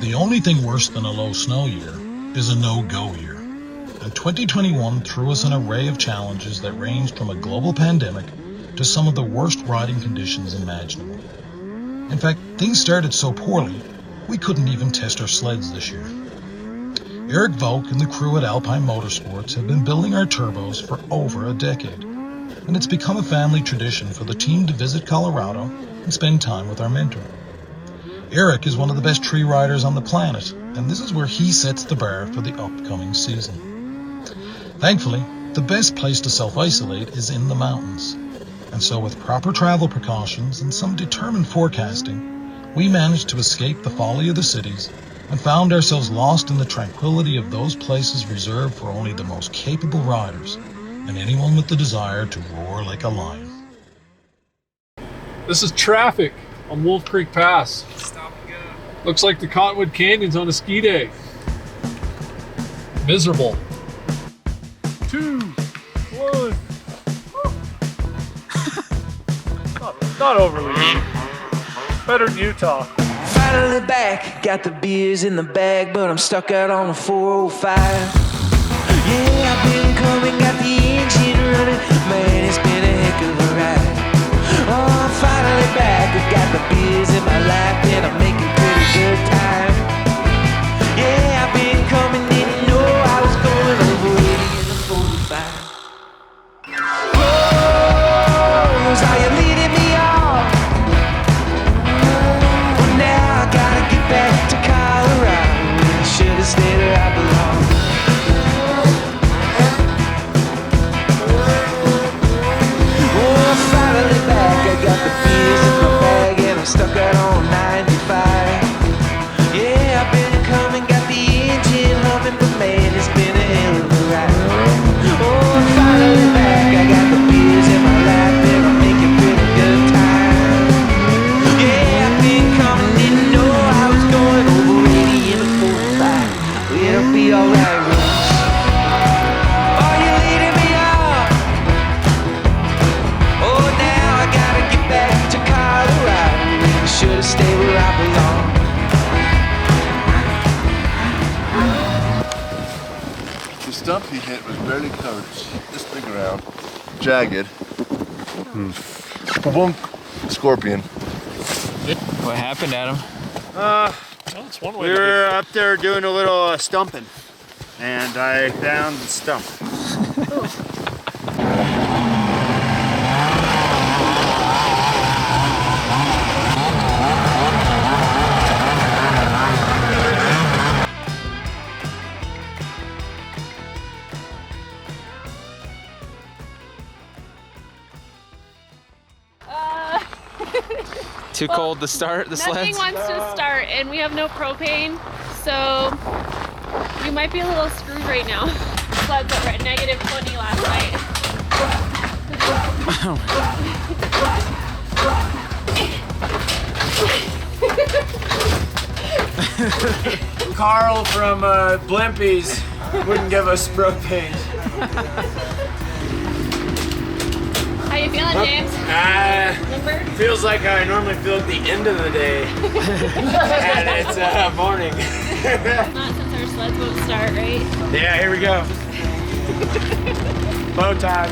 The only thing worse than a low snow year is a no-go year. And 2021 threw us an array of challenges that ranged from a global pandemic to some of the worst riding conditions imaginable. In fact, things started so poorly, we couldn't even test our sleds this year. Eric Volk and the crew at Alpine Motorsports have been building our turbos for over a decade, and it's become a family tradition for the team to visit Colorado and spend time with our mentor. Eric is one of the best tree riders on the planet, and this is where he sets the bar for the upcoming season. Thankfully, the best place to self-isolate is in the mountains, and so with proper travel precautions and some determined forecasting, we managed to escape the folly of the cities and found ourselves lost in the tranquility of those places reserved for only the most capable riders and anyone with the desire to roar like a lion. This is traffic on Wolf Creek Pass. Stop and go. Looks like the Cottonwood Canyon's on a ski day. Miserable. 2, 1. Not overly. Better than Utah. Finally back, got the beers in the bag, but I'm stuck out on the 405. Yeah, I've been coming, got the engine running. Man, it's been a heck of a ride. Oh, I'm finally back, I got the beers in my lap, and I'm making pretty good time. Yeah, I've been coming, didn't know I was going over 80 in the 45. Oh, are you leading me on? Well, now I gotta get back to Colorado. I should have stayed where I belong. Oh, I'm finally back, I got the beers in my bag, and I'm stuck out on 95. Yeah, I've been coming, got the engine humming, but man, it's been a hell of a ride. Oh, I'm finally back, I got the beers in my lap, and I'm making pretty good time. Yeah, I've been coming, didn't know I was going over 80 in a 45. Well, it'll be alright, Rush. Are you leading me on? Oh, now I gotta get back to Colorado. I should've stayed where I belong. The stump he hit was barely covered, this big around, jagged. Boom, scorpion. What happened, Adam? That's one way We to were up there doing a little stumping, and I found the stump. Too cold to start the Nothing sleds? wants to start, and we have no propane, so we might be a little screwed right now. Sleds that were at negative 20 last night. Carl from Blimpies wouldn't give us propane. How you feeling, James? Limber? Feels like I normally feel at the end of the day, and it's morning. Not since our sleds won't start, right? Yeah, here we go. Bow tie.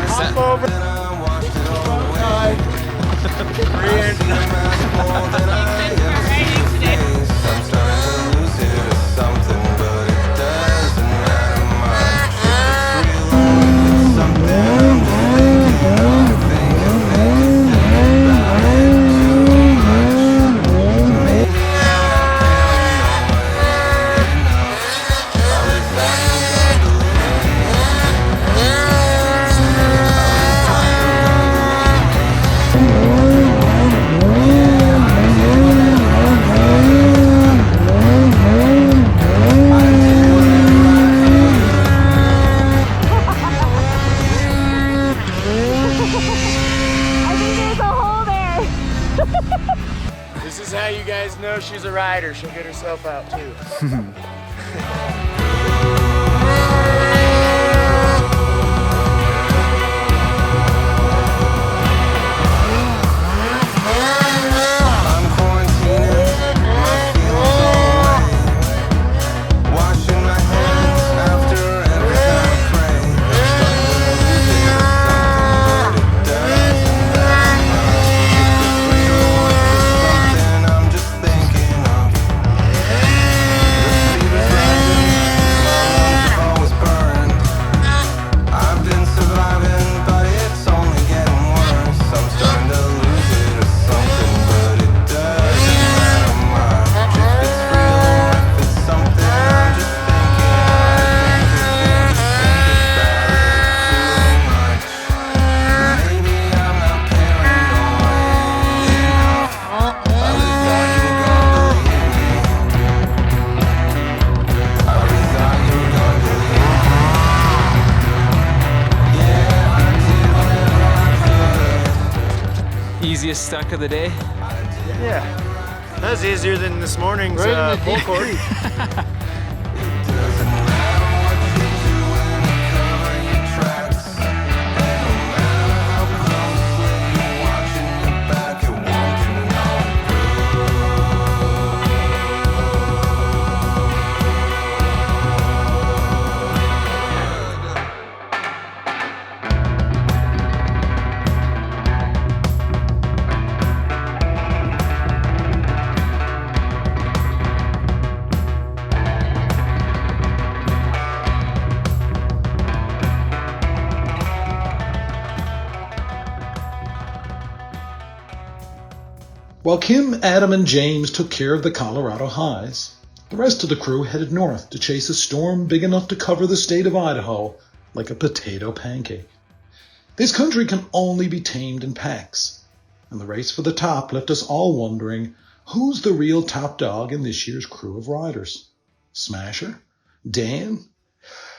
Hop over. Bow tie. Thanks for our riding today. This is how you guys know she's a rider. She'll get herself out too. I'm quarantining, my feelings easiest stuck of the day? Yeah. That was easier than this morning's pull cord. While Kim, Adam, and James took care of the Colorado highs, the rest of the crew headed north to chase a storm big enough to cover the state of Idaho like a potato pancake. This country can only be tamed in packs, and the race for the top left us all wondering who's the real top dog in this year's crew of riders. Smasher? Dan?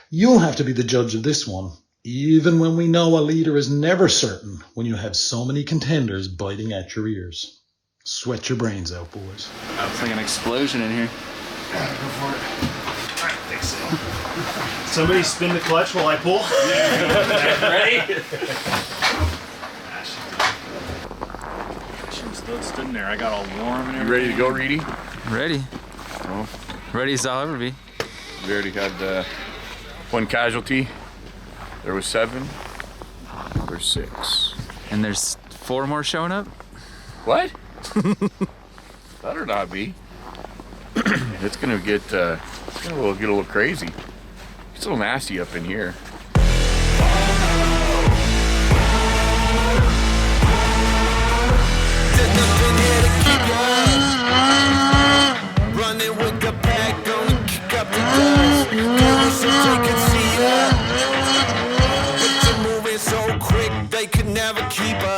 You'll have to be the judge of this one, even when we know a leader is never certain when you have so many contenders biting at your ears. Sweat your brains out, boys. It's like an explosion in here. Go for it. I think so. Somebody spin the clutch while I pull. Ready? She still stood in there. I got all warm and everything. You ready to go, Reedy? Ready. Oh, Ready as I'll ever be. we already had one casualty. There was 7. There's 6. And there's 4 more showing up? What? Better not be. It's gonna get get a little crazy. It's a little nasty up in here. Running with the pack, gonna kick up the dust. Maybe so they can see ya. But you're moving so quick, they could never keep up.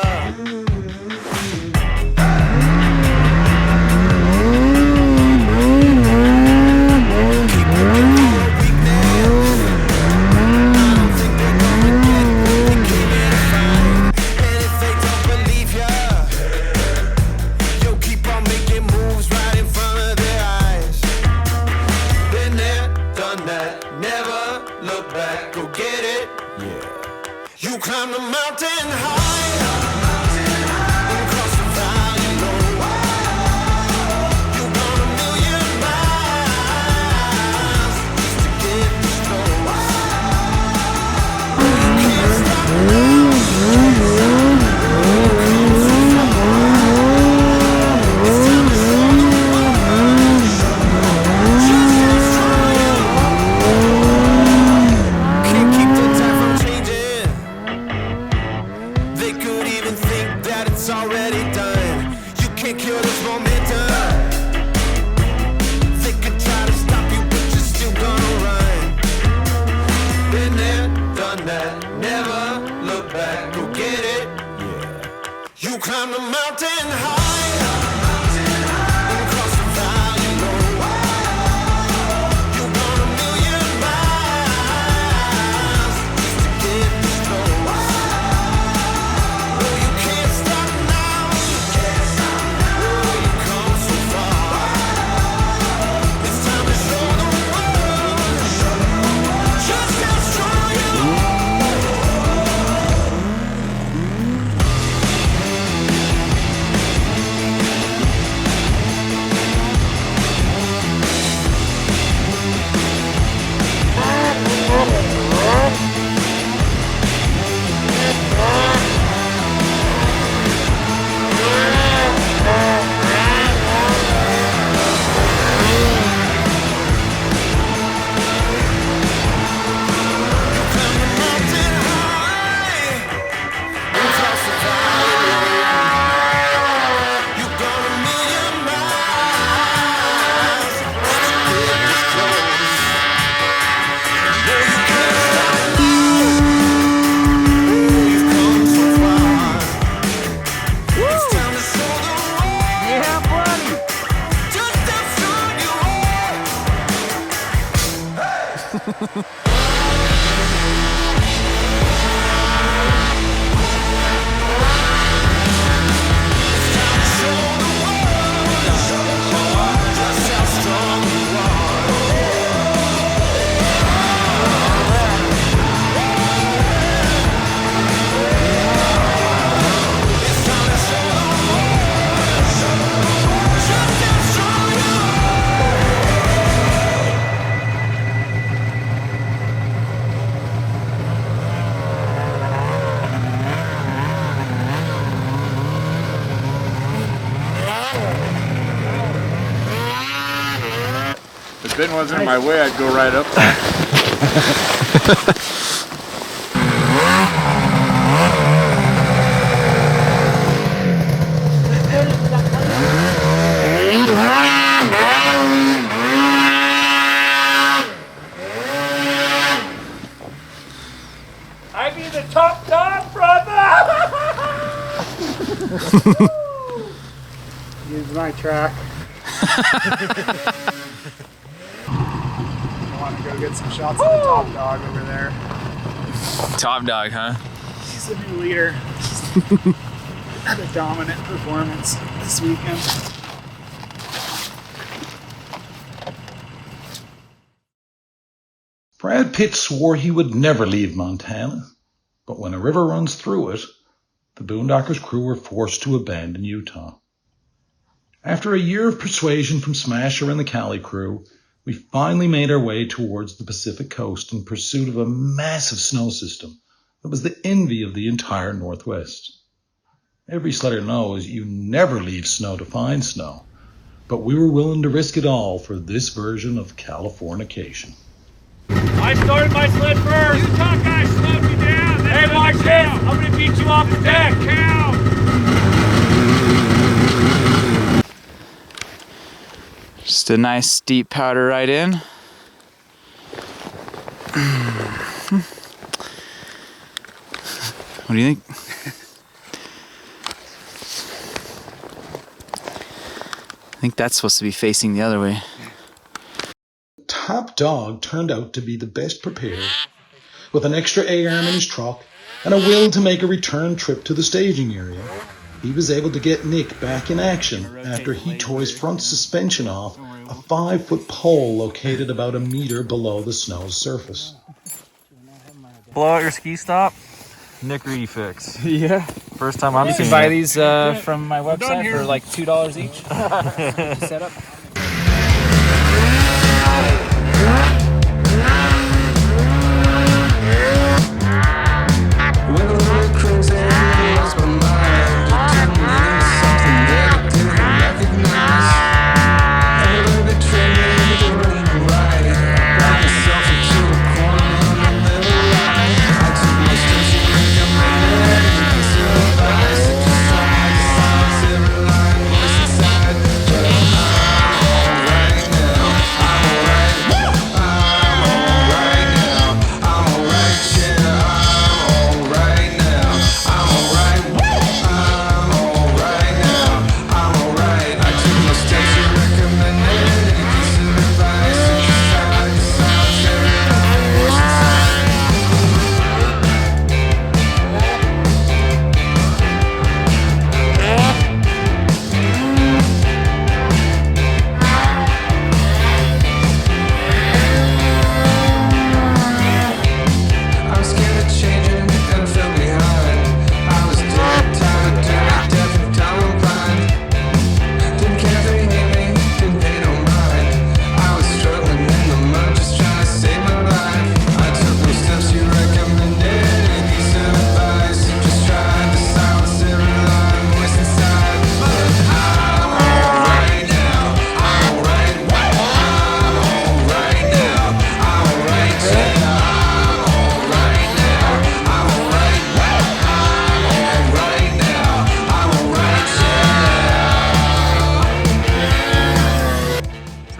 Climb the mountain high, across the valley low. You want 1,000,000 miles just to get this close. You can't stop now. Come so far. It's time to show the world just how strong you are. Can't keep the time from changing. They could even think that it's already done. You can't kill this momentum. They could try to stop you, but you're still gonna run. Been there, done that, never look back. Go get it, yeah. You climb the mountain high, across the valley low. You want 1,000,000 miles just to get this close. You can't stop now. You've come so far. It's time to show the world just how strong you are. Ben wasn't in my way, I'd go right up there. I be the top dog, brother! Use my track. I want to go get some shots of the top dog over there. Top dog, huh? He's the new leader. Had a dominant performance this weekend. Brad Pitt swore he would never leave Montana, but when a river runs through it, the Boondockers crew were forced to abandon Utah. After a year of persuasion from Smasher and the Cali crew, we finally made our way towards the Pacific coast in pursuit of a massive snow system that was the envy of the entire Northwest. Every sledder knows you never leave snow to find snow, but we were willing to risk it all for this version of Californication. I started my sled first. You top guy slowed me down. Hey, watch this. I'm gonna beat you off the deck. Count. Just a nice steep powder right in. What do you think? I think that's supposed to be facing the other way. Top dog turned out to be the best prepared, with an extra A-arm in his truck and a will to make a return trip to the staging area. He was able to get Nick back in action after he tore his front suspension off a 5-foot pole located about a meter below the snow's surface. Blow out your ski stop. Nick Reedy fix. Yeah. First time I'm You seeing can buy it. these from my website for like $2 each. Set up.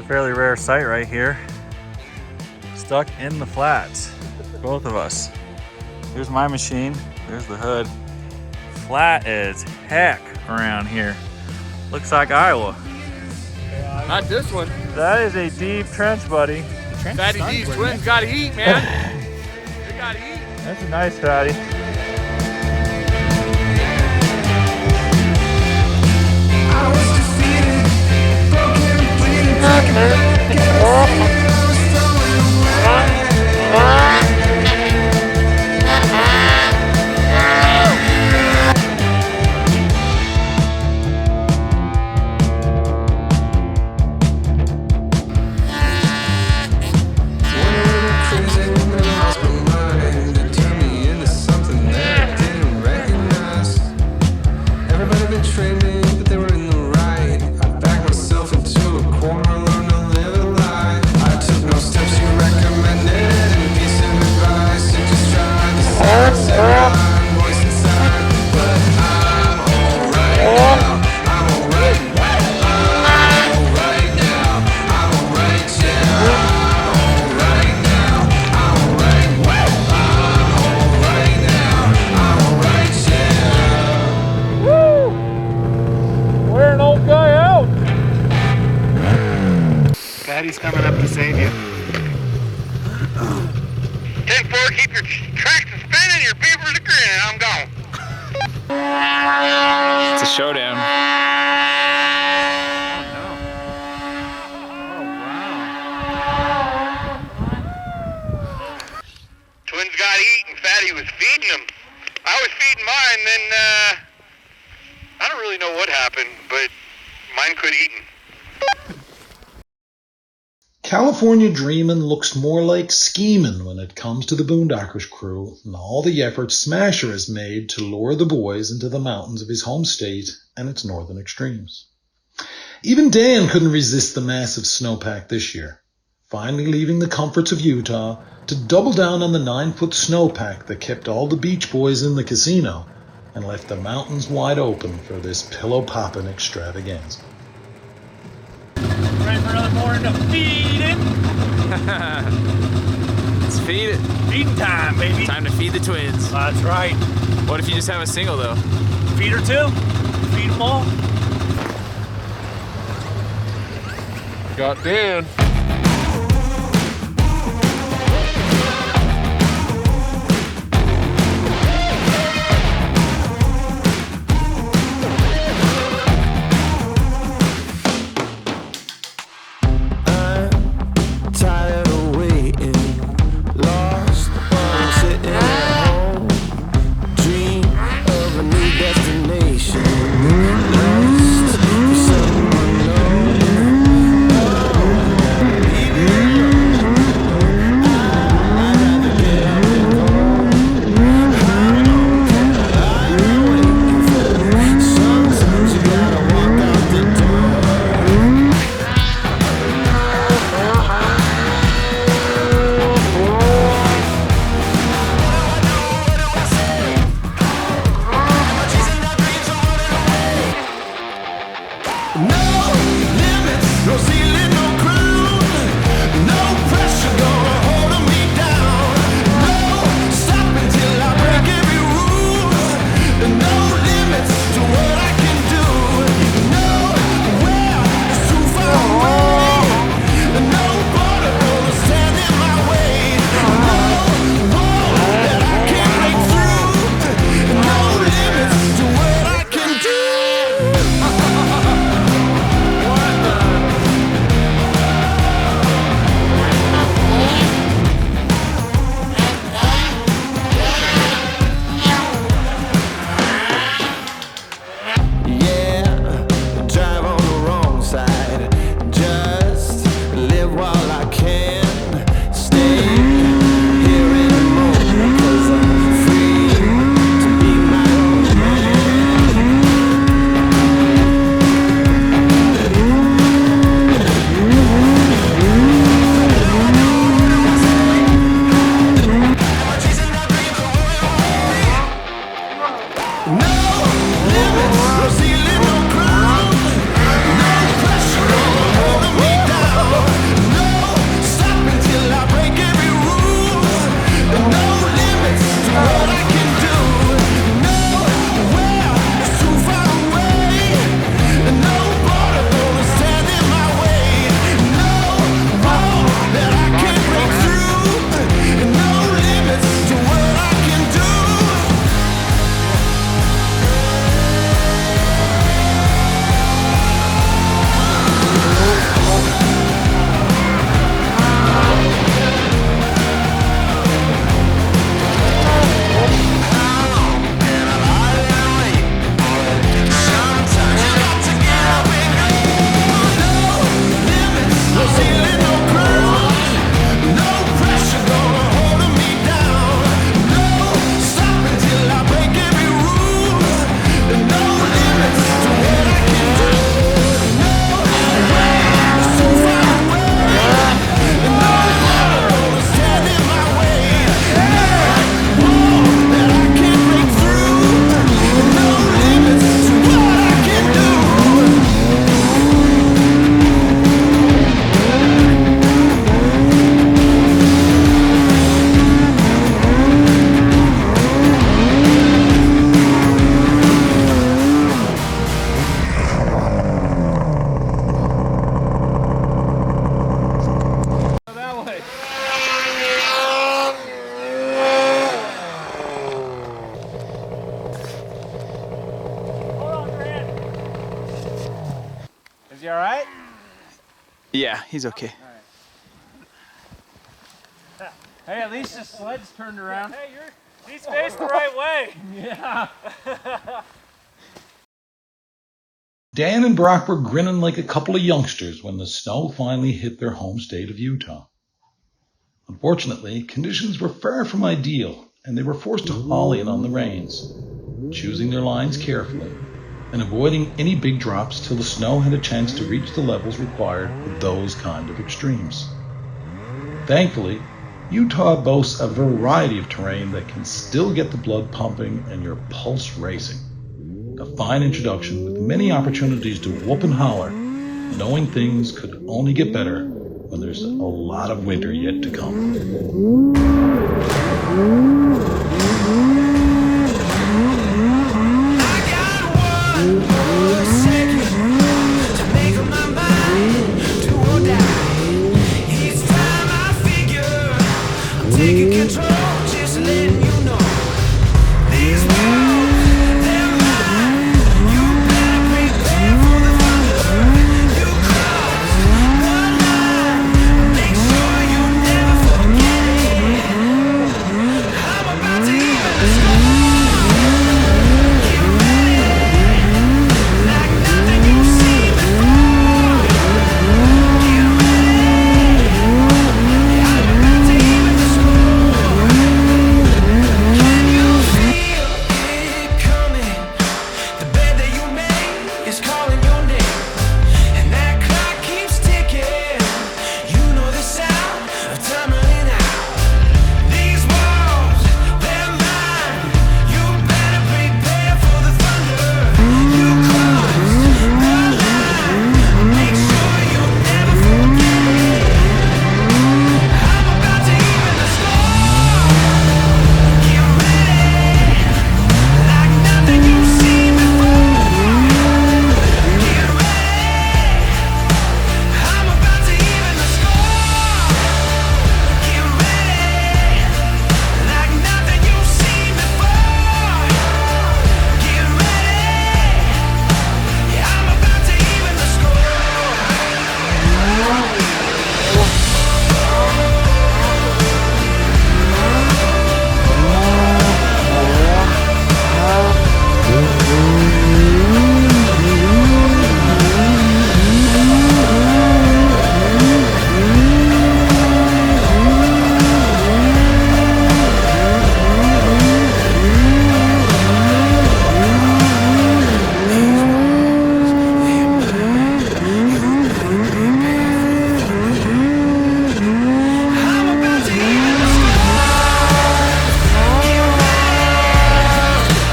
Fairly rare sight right here. Stuck in the flats, both of us. Here's my machine, there's the hood. Flat as heck around here. Looks like Iowa. Not this one. That is a deep trench, buddy. Fatty D's twins gotta eat, man. They gotta eat. That's a nice fatty. But they were in the right. I backed myself into a corner, learned to live a lie. I Patty's coming up to save you. 10-4, keep your tracks spinning, your beavers are grinning, I'm gone. It's a showdown. Twins got eaten, Fatty was feeding them. I was feeding mine, then I don't really know what happened, but mine quit eating. California dreamin' looks more like schemin' when it comes to the Boondockers crew and all the efforts Smasher has made to lure the boys into the mountains of his home state and its northern extremes. Even Dan couldn't resist the massive snowpack this year, finally leaving the comforts of Utah to double down on the 9-foot snowpack that kept all the beach boys in the casino and left the mountains wide open for this pillow-poppin' extravaganza. Ready for another morning of feeding? Let's feed it. Feeding time, baby. Time to feed the twins. That's right. What if you just have a single though? Feed her too. Feed them all. Got Dan. Tired of waiting, lost while I'm sitting at home. Dream of a new destination, lost for something unknown. Yeah, he's okay. Hey, at least the sled's turned around. Hey, he's faced the right way. Yeah. Dan and Brock were grinning like a couple of youngsters when the snow finally hit their home state of Utah. Unfortunately, conditions were far from ideal, and they were forced to haul in on the reins, choosing their lines carefully and avoiding any big drops till the snow had a chance to reach the levels required for those kind of extremes. Thankfully, Utah boasts a variety of terrain that can still get the blood pumping and your pulse racing. A fine introduction with many opportunities to whoop and holler, knowing things could only get better when there's a lot of winter yet to come. Taking control, just letting you know. These walls, they're mine. You better prepare for the thunder. You cross the line. Make sure you never forget it. I'm about to even the score. Get ready, like nothing you've seen before. Get ready, I'm about to even the score. Can you feel it coming? The bed that you made is calling your name, and that clock keeps ticking. You know the sound of time running out. These walls, they're mine. You better prepare for the thunder. You crossed the line. Make sure you never forget it. I'm about to even the score. Get ready, like nothing you've seen before. Get ready, I'm about to even the score. Get ready, like nothing you've seen before. Get ready, yeah, I'm about to even the score. I'm about to even the score. Get ready, like nothing you've seen before. Get ready, I'm about to even the score. Get ready, like nothing you've seen before. Get ready, yeah, I'm about to even the score.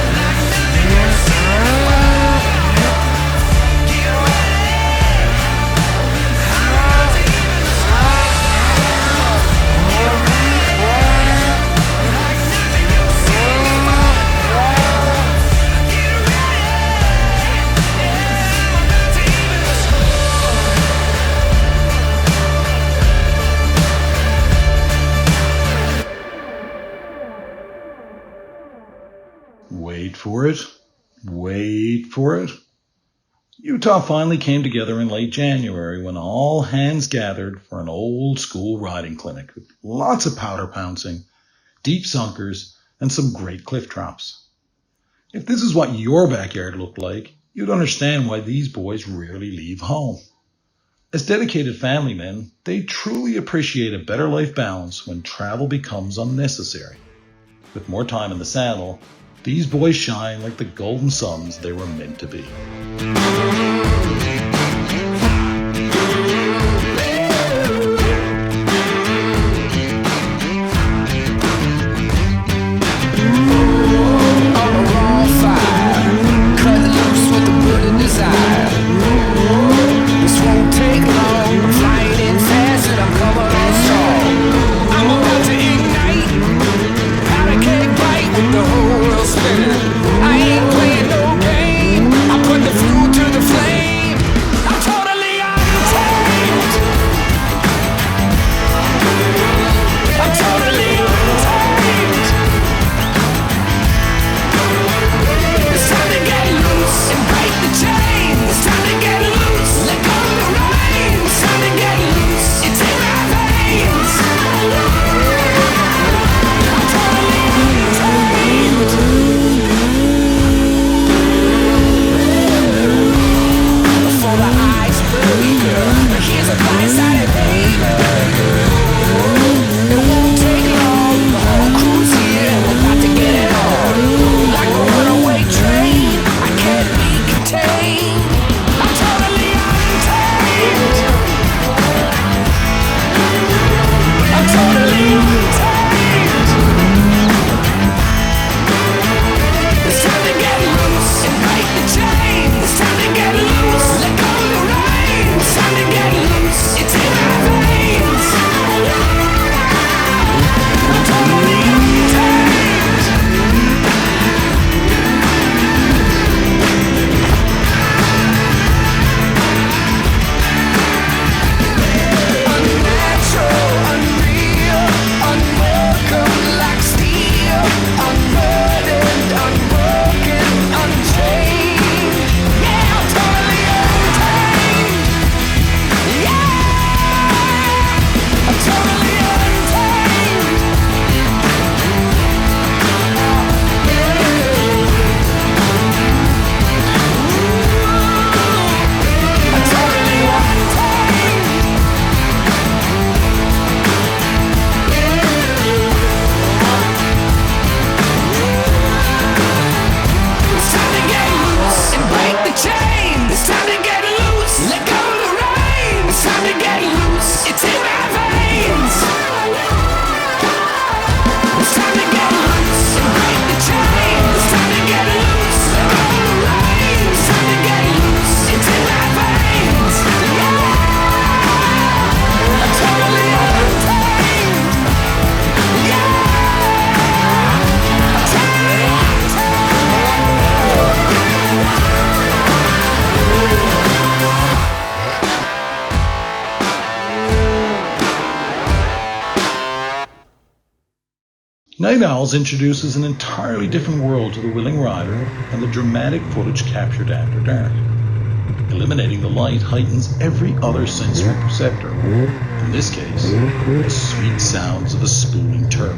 Wait for it. Wait for it. Utah finally came together in late January when all hands gathered for an old school riding clinic with lots of powder pouncing, deep sunkers, and some great cliff drops. If this is what your backyard looked like, you'd understand why these boys rarely leave home. As dedicated family men, they truly appreciate a better life balance when travel becomes unnecessary. With more time in the saddle, these boys shine like the golden suns they were meant to be. I ain't playing no game. I put the fuel to the flame. It's time to get Night Owls introduces an entirely different world to the willing rider and the dramatic footage captured after dark. Eliminating the light heightens every other sensory perceptor. In this case, the sweet sounds of a spooling turbo.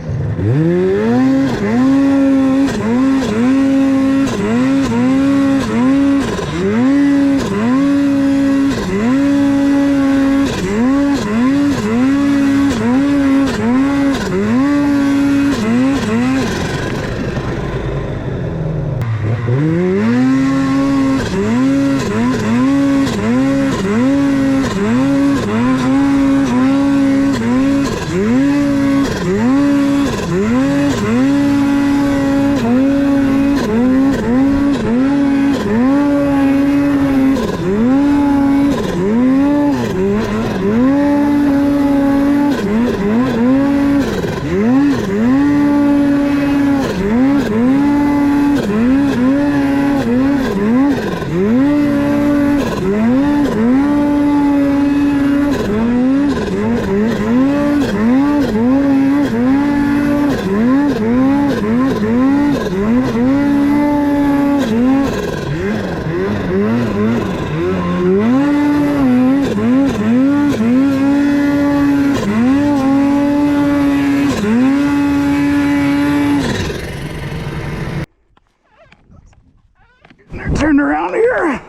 Turn around here.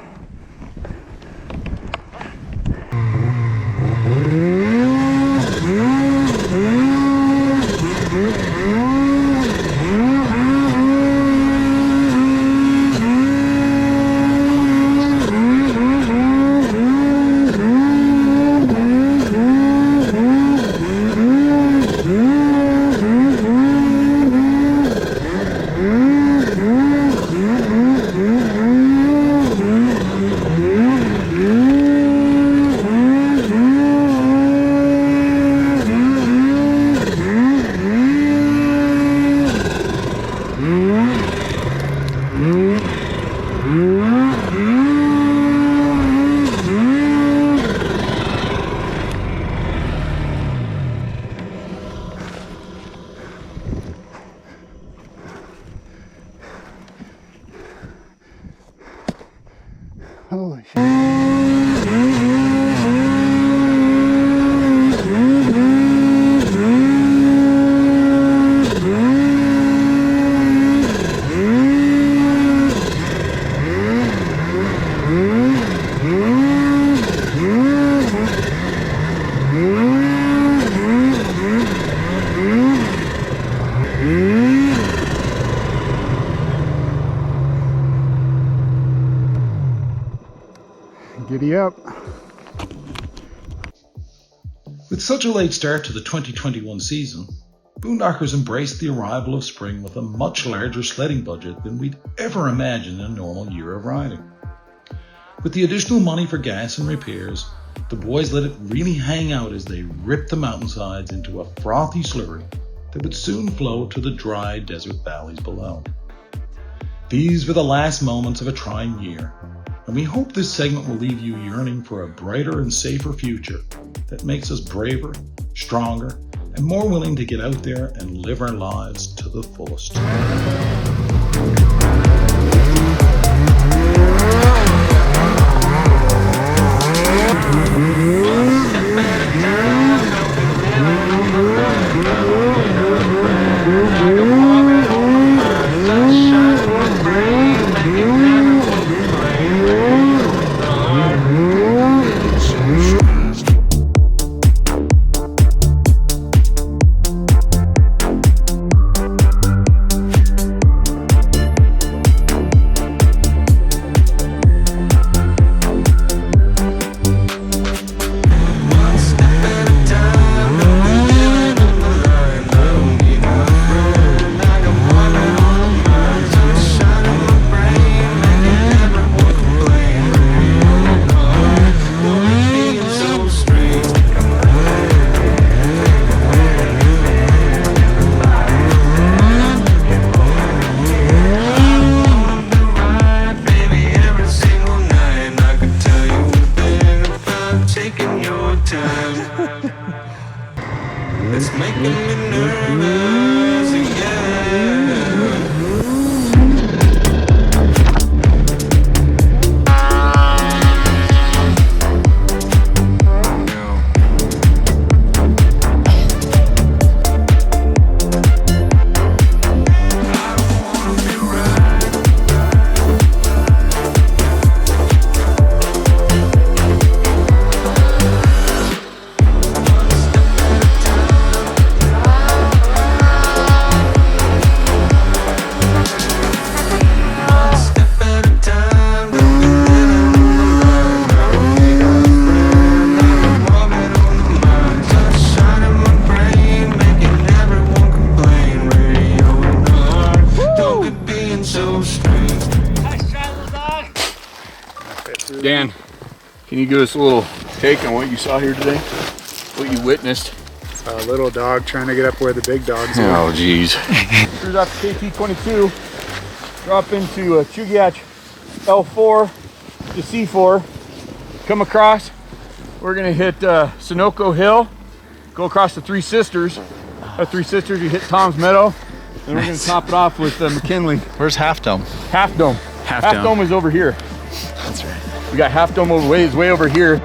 Holy shit. Giddy up. With such a late start to the 2021 season, Boondockers embraced the arrival of spring with a much larger sledding budget than we'd ever imagined in a normal year of riding. With the additional money for gas and repairs, the boys let it really hang out as they ripped the mountainsides into a frothy slurry that would soon flow to the dry desert valleys below. These were the last moments of a trying year, and we hope this segment will leave you yearning for a brighter and safer future that makes us braver, stronger, and more willing to get out there and live our lives to the fullest. so strange. Nice try, little dog. Dan, can you give us a little take on what you saw here today? What you witnessed? A little dog trying to get up where the big dogs are. Oh, geez. Cruise off KT-22, drop into Chugiach L4 to C4, come across. We're gonna hit Sunoco Hill, go across the Three Sisters. Three Sisters, we hit Tom's Meadow, and we're gonna top it off with McKinley. Where's Half Dome? Half Dome. Half Half Dome. Dome is over here. That's right. We got Half Dome is way over here.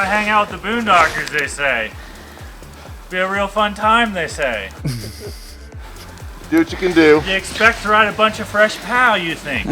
Hang out with the Boondockers, they say. Be a real fun time, they say. Do what you can do. You expect to ride a bunch of fresh pow, you think?